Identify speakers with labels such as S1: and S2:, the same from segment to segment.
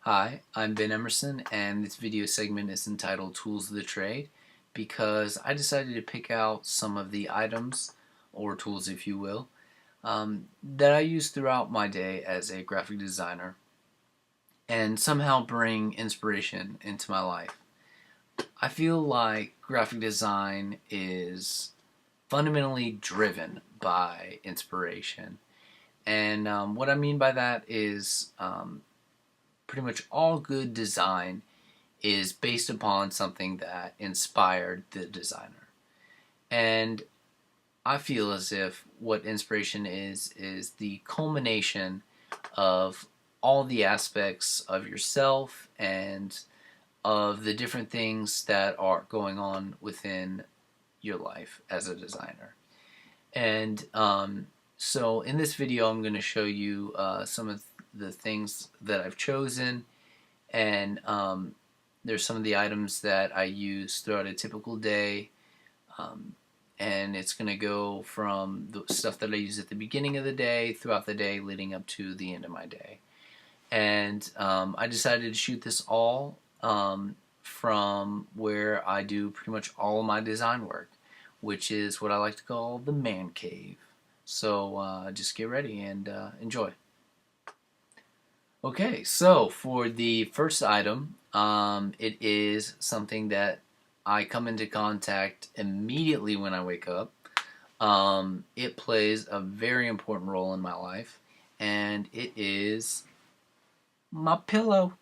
S1: Hi, I'm Ben Emerson, and this video segment is entitled Tools of the Trade because I decided to pick out some of the items, or tools if you will, that I use throughout my day as a graphic designer and somehow bring inspiration into my life. I feel like graphic design is fundamentally driven by inspiration. And what I mean by that is pretty much all good design is based upon something that inspired the designer. And I feel as if what inspiration is the culmination of all the aspects of yourself and of the different things that are going on within your life as a designer. And so in this video I'm going to show you some of the things that I've chosen, and there's some of the items that I use throughout a typical day, and it's going to go from the stuff that I use at the beginning of the day, throughout the day, leading up to the end of my day. And I decided to shoot this all from where I do pretty much all of my design work, which is what I like to call the man cave. So just get ready and enjoy. Okay, so for the first item, it is something that I come into contact immediately when I wake up. It plays a very important role in my life, and it is my pillow.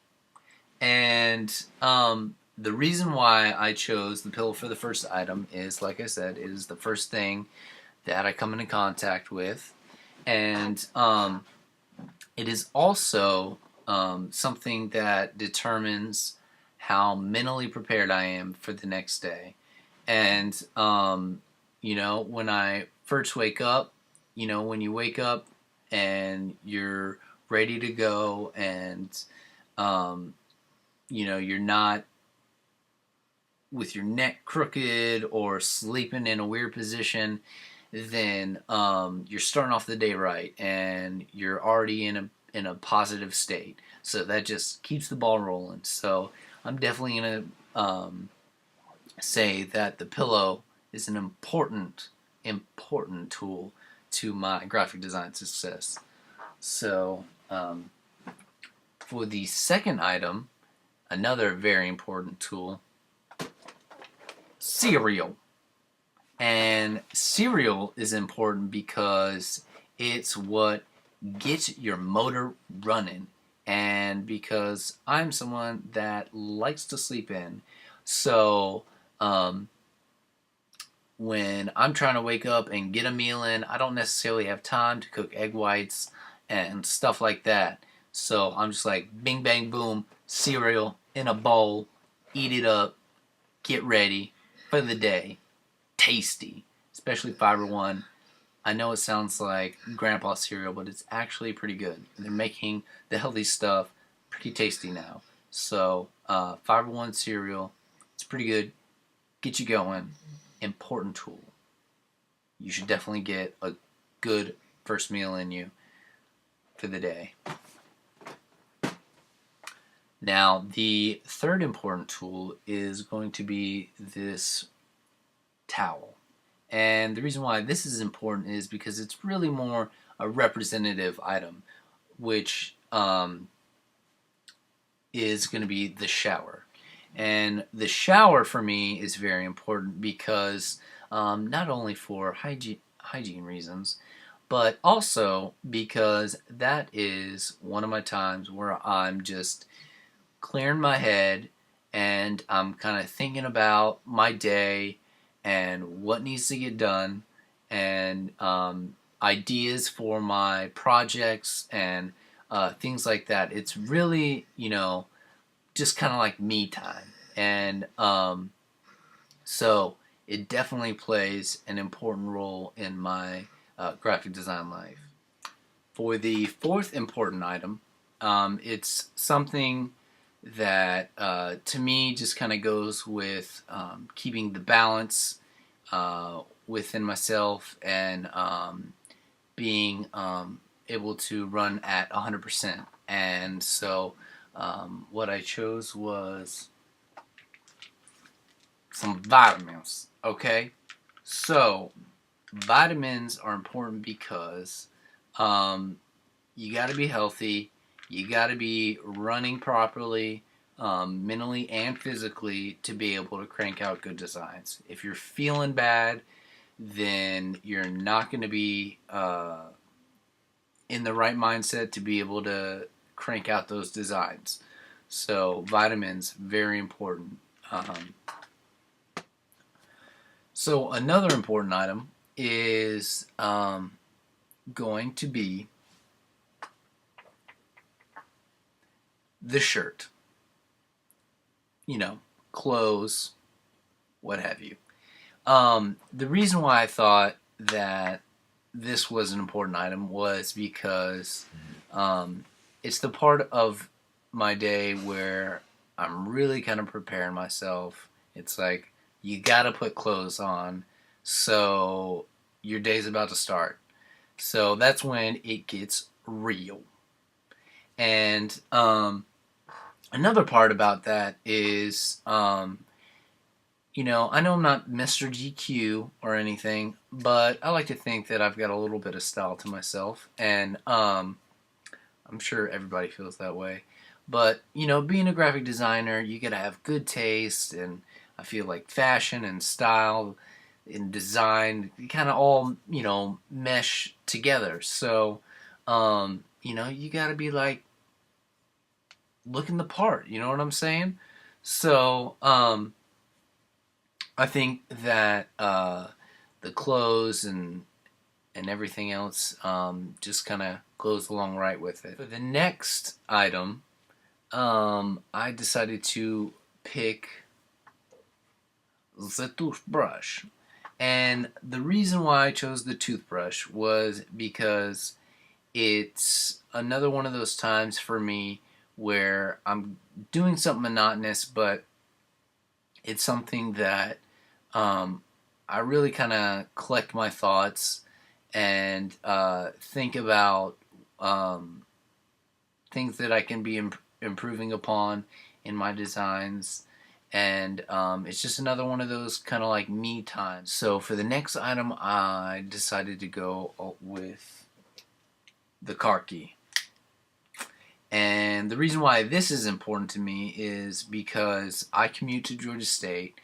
S1: And the reason why I chose the pillow for the first item is, like I said, it is the first thing that I come into contact with, and it is also something that determines how mentally prepared I am for the next day. And when I first wake up, when you wake up and you're ready to go, and you're not with your neck crooked or sleeping in a weird position, then you're starting off the day right, and you're already in a positive state. So that just keeps the ball rolling. So I'm definitely gonna say that the pillow is an important tool to my graphic design success. So for the second item, another very important tool, cereal. And cereal is important because it's what gets your motor running, and because I'm someone that likes to sleep in. So when I'm trying to wake up and get a meal in, I don't necessarily have time to cook egg whites and stuff like that. So I'm just like, bing bang boom, cereal in a bowl, eat it up, get ready for the day. Tasty, especially Fiber One. I know it sounds like grandpa cereal, but it's actually pretty good. They're making the healthy stuff pretty tasty now. So Fiber One cereal, it's pretty good. Get you going. Important tool. You should definitely get a good first meal in you for the day. Now, the third important tool is going to be this towel. And the reason why this is important is because it's really more a representative item, which is going to be the shower. And the shower for me is very important because not only for hygiene reasons, but also because that is one of my times where I'm just clearing my head and I'm kind of thinking about my day and what needs to get done, and ideas for my projects and things like that. It's really, just kind of like me time. And so it definitely plays an important role in my graphic design life. For the fourth important item, it's something that to me just kind of goes with keeping the balance within myself, and being able to run at 100%. And so What I chose was some vitamins. Okay, so vitamins are important because you got to be healthy, you got to be running properly, mentally and physically, to be able to crank out good designs. If you're feeling bad, then you're not going to be in the right mindset to be able to crank out those designs. So vitamins, very important. Um, so another important item is going to be the shirt. You know, clothes, what have you. The reason why I thought that this was an important item was because it's the part of my day where I'm really kind of preparing myself. It's like you gotta put clothes on, so your day's about to start. So that's when it gets real. And another part about that is, I know I'm not Mr. GQ or anything, but I like to think that I've got a little bit of style to myself, and I'm sure everybody feels that way. But, being a graphic designer, you gotta have good taste, and I feel like fashion and style and design kind of all, mesh together. So, you gotta be like looking the part, you know what I'm saying? So, I think that the clothes and everything else just kind of goes along right with it. For the next item, I decided to pick the toothbrush. And the reason why I chose the toothbrush was because it's another one of those times for me where I'm doing something monotonous, but it's something that I really kind of collect my thoughts and think about things that I can be improving upon in my designs. And it's just another one of those kind of like me times. So for the next item, I decided to go with the car key. And the reason why this is important to me is because I commute to Georgia State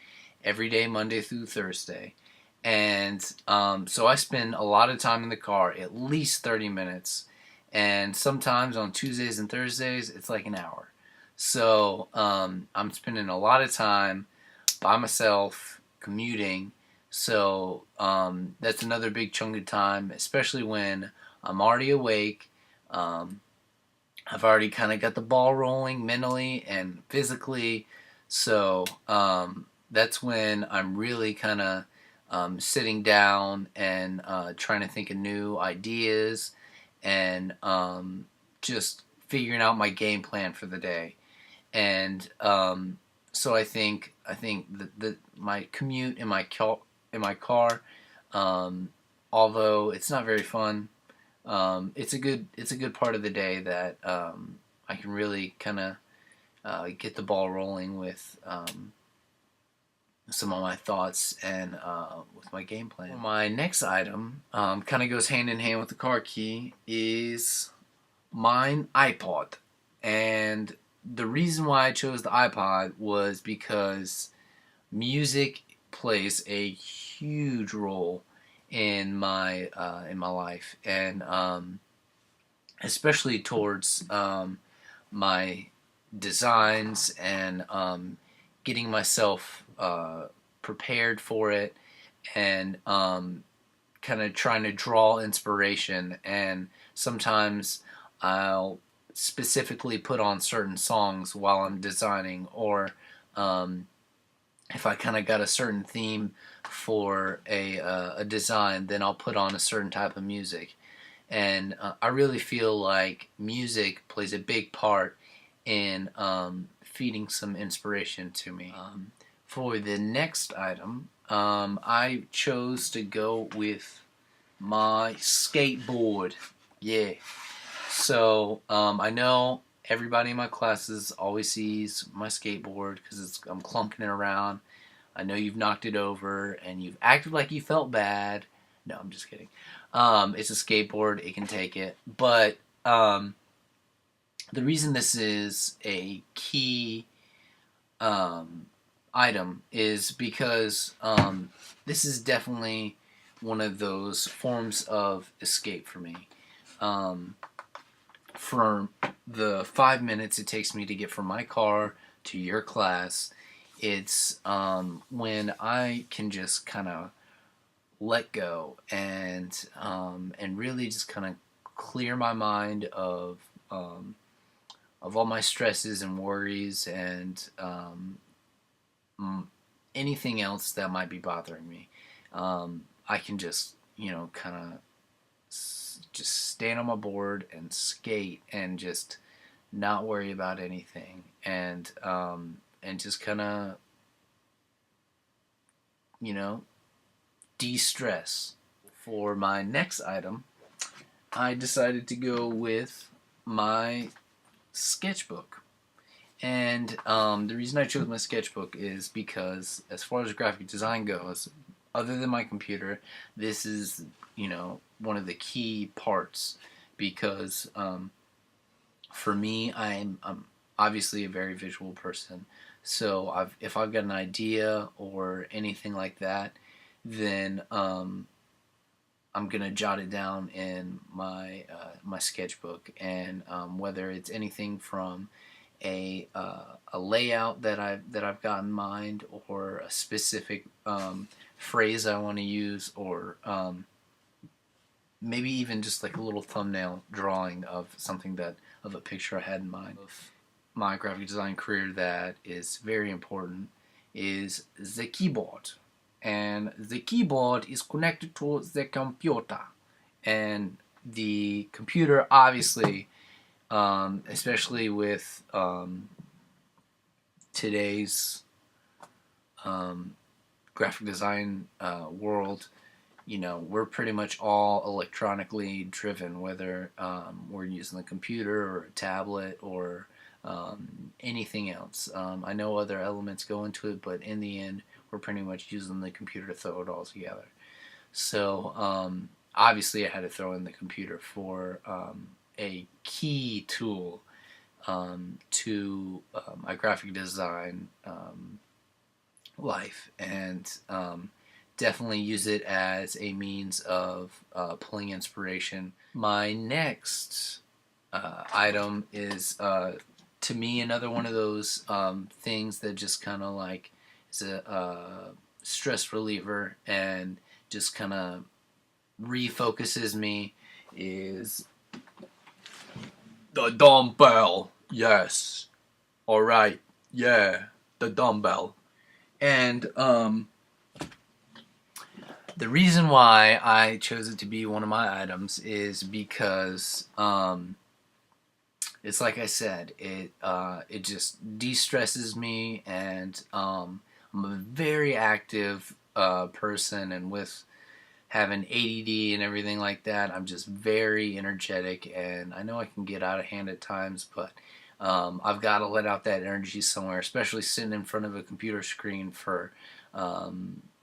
S1: every day, Monday through Thursday. And so I spend a lot of time in the car, at least 30 minutes. And sometimes on Tuesdays and Thursdays, it's like an hour. So I'm spending a lot of time by myself commuting. So that's another big chunk of time, especially when I'm already awake. I've already kind of got the ball rolling mentally and physically. So that's when I'm really kind of sitting down and trying to think of new ideas and just figuring out my game plan for the day. And so I think that my commute in my car, although it's not very fun, it's a good part of the day that I can really kind of get the ball rolling with some of my thoughts and with my game plan. My next item kind of goes hand in hand with the car key is mine iPod. And the reason why I chose the iPod was because music plays a huge role in my life, and especially towards my designs and getting myself prepared for it, and kind of trying to draw inspiration. And sometimes I'll specifically put on certain songs while I'm designing, or if I kind of got a certain theme for a design, then I'll put on a certain type of music. And I really feel like music plays a big part in feeding some inspiration to me. For the next item, I chose to go with my skateboard. Yeah. So I know everybody in my classes always sees my skateboard because I'm clunking it around. I know you've knocked it over and you've acted like you felt bad. No, I'm just kidding. It's a skateboard. It can take it. But the reason this is a key item is because this is definitely one of those forms of escape for me. For the 5 minutes it takes me to get from my car to your class, it's when I can just kind of let go and really just kind of clear my mind of all my stresses and worries and anything else that might be bothering me. I can just, kind of just stand on my board and skate and just not worry about anything and just kind of, de-stress. For my next item, I decided to go with my sketchbook. And the reason I chose my sketchbook is because, as far as graphic design goes, other than my computer, this is, one of the key parts. Because for me, I'm obviously a very visual person. So if I've got an idea or anything like that, then I'm gonna jot it down in my sketchbook, and whether it's anything from a layout that I've got in mind, or a specific phrase I want to use, or maybe even just like a little thumbnail drawing of of a picture I had in mind. Of my graphic design career that is very important is the keyboard. And the keyboard is connected to the computer. And the computer, obviously, especially with today's graphic design world, we're pretty much all electronically driven, whether we're using the computer or a tablet or anything else. I know other elements go into it, but in the end, we're pretty much using the computer to throw it all together. So obviously I had to throw in the computer for a key tool to my graphic design life, and definitely use it as a means of pulling inspiration. My next item is, to me, another one of those things that just kind of like is a stress reliever and just kind of refocuses me, is the dumbbell. Yes. All right. Yeah, the dumbbell. And the reason why I chose it to be one of my items is because it's like I said, it just de-stresses me, and I'm a very active person, and with having ADD and everything like that, I'm just very energetic, and I know I can get out of hand at times, but I've got to let out that energy somewhere, especially sitting in front of a computer screen for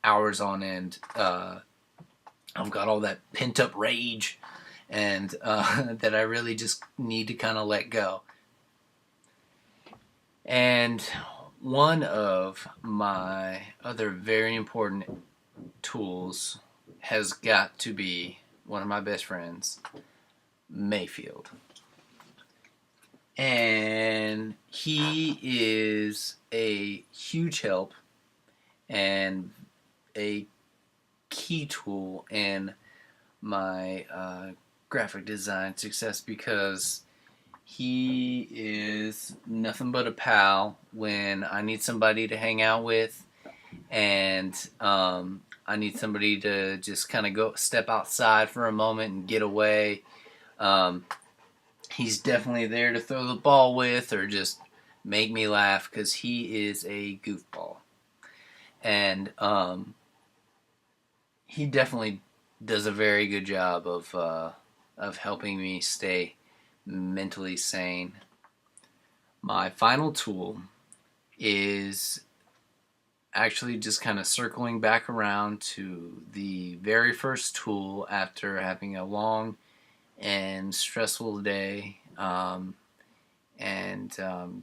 S1: hours on end. I've got all that pent-up rage, and that I really just need to kind of let go. And one of my other very important tools has got to be one of my best friends, Mayfield. And he is a huge help and a key tool in my graphic design success, because he is nothing but a pal when I need somebody to hang out with, and I need somebody to just kind of go step outside for a moment and get away. He's definitely there to throw the ball with, or just make me laugh, because he is a goofball. And he definitely does a very good job of helping me stay mentally sane. My final tool is actually just kind of circling back around to the very first tool after having a long and stressful day, and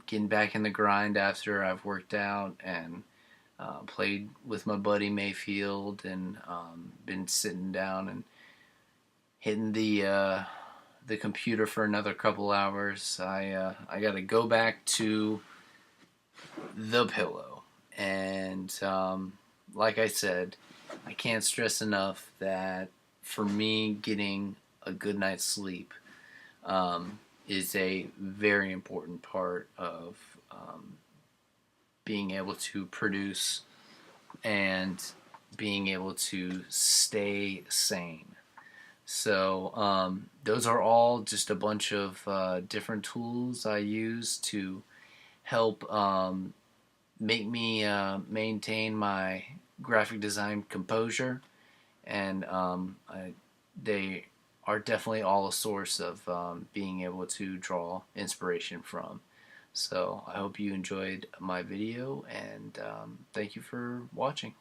S1: getting back in the grind after I've worked out and played with my buddy Mayfield, and been sitting down and hitting the computer for another couple hours. I got to go back to the pillow, and like I said, I can't stress enough that for me, getting a good night's sleep is a very important part of being able to produce and being able to stay sane. So those are all just a bunch of different tools I use to help make me maintain my graphic design composure, and they are definitely all a source of being able to draw inspiration from. So I hope you enjoyed my video, and thank you for watching.